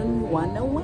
Collection 101.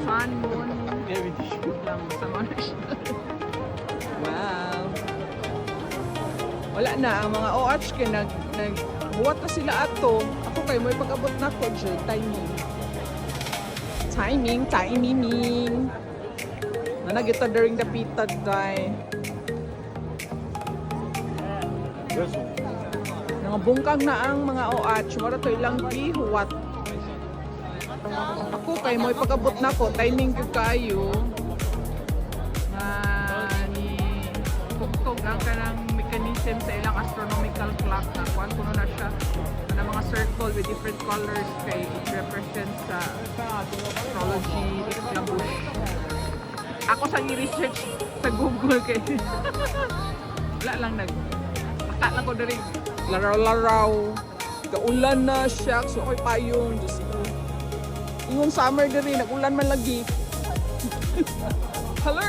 Sun, moon, lang sa mga Wow. Wala na ang mga OH kay nagbuwat na sila ato. Ako kay mo pag-abot na ko dyan. Timing. Nanagita during the pitad day. Nangabungkang na ang mga OH. Wala to ilang gihuwat. Ako kay mo pag-abot na ko. Timing ko kayo. Huktog ang kanang mechanism sa ilang astronomical clock na kuhan kuno na siya na mga circle with different colors kay it represents sa astrology labush. Ako sa i-research sa Google kay wala lang baka lang ko diri laraw-laraw gaulan na siya so ako'y payong Diyos ko ingon summer diri nagulan man lagi. Hello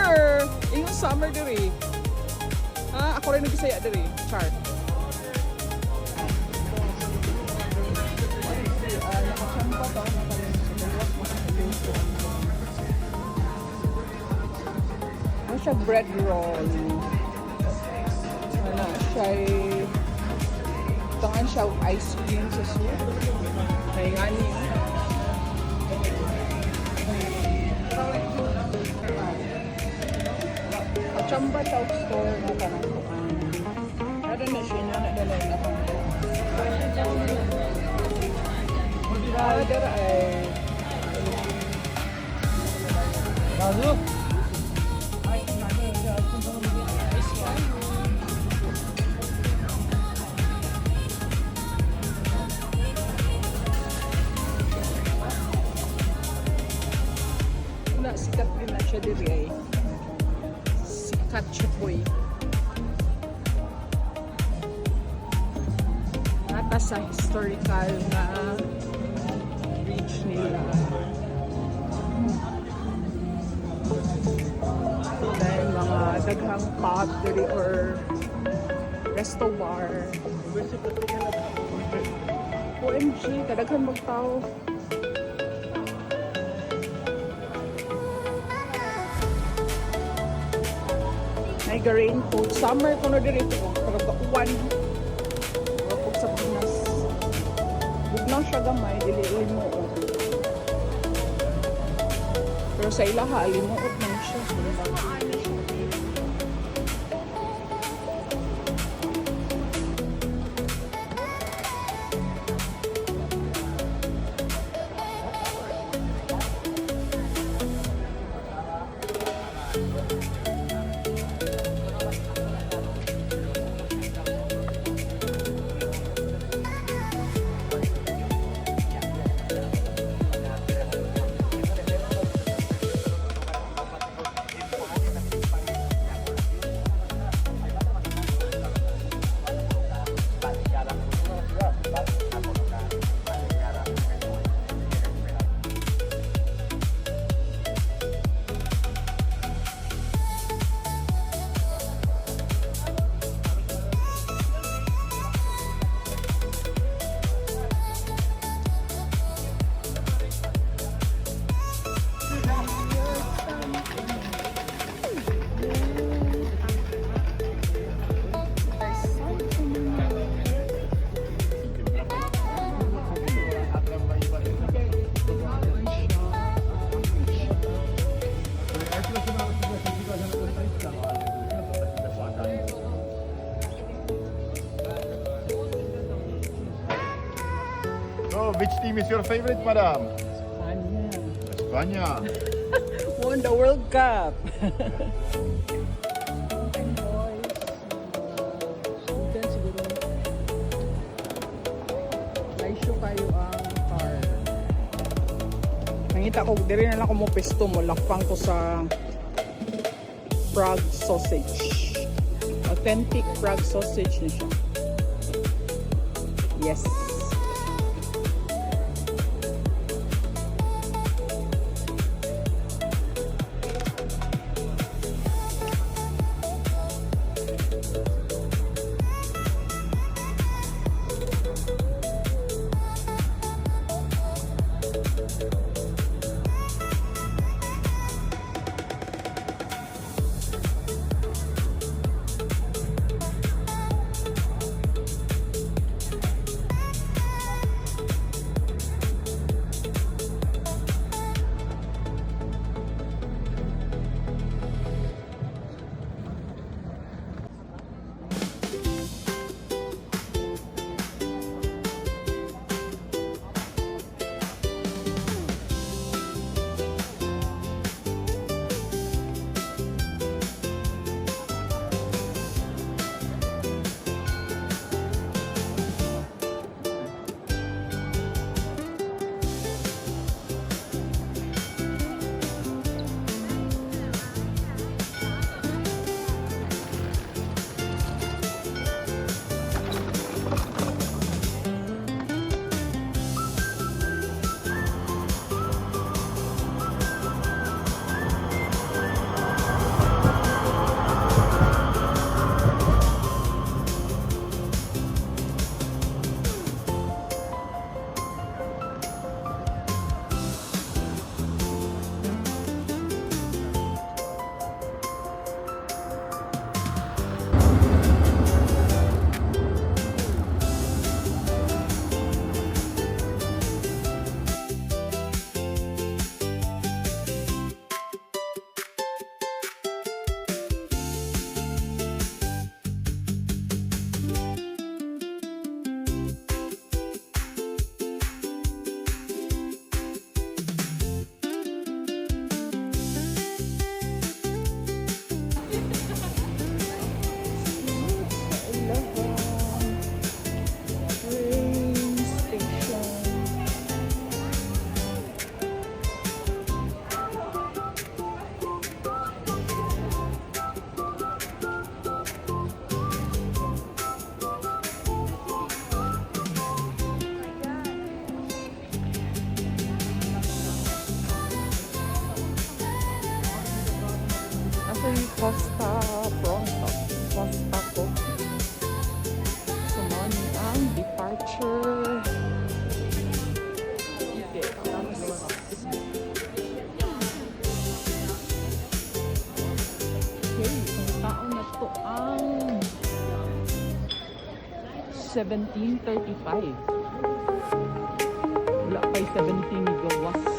ingon summer diri. Ako rin nagsaya diri, chart. Nakachampa daw na siya bread roll. Ano siya tangan siya ice cream sa soup. Kaya nga ni Chamba Chow store na parang ada na siya na nadala na ako. Ada ay Bazu. Na sikat din na siya diri ay. Sikat siya po eh. Nata sa historical na beach nila. Dahil mga daghang pub diri or resto bar. OMG, kadaghan magtao. Naiga raincoat. Summer ko na diri ito. Pagkakuan. Wapog sa Pinas. Bugnaw siya gamay. Dili mo. Pero sa ilaha, limuot man siya. So, which team is your favorite, madam? España. Won the World Cup. Laisyo kayo ang car. Nangita ko, diri na lang ko mo pesto mo. Lakpang ko sa Prague sausage. Authentic Prague sausage na siya. Yes. Free pasta pronto. Pasta ko. So, money ang departure. Okay. Okay, isang taon na to ang 1735. Wala pa'y 17 gawas.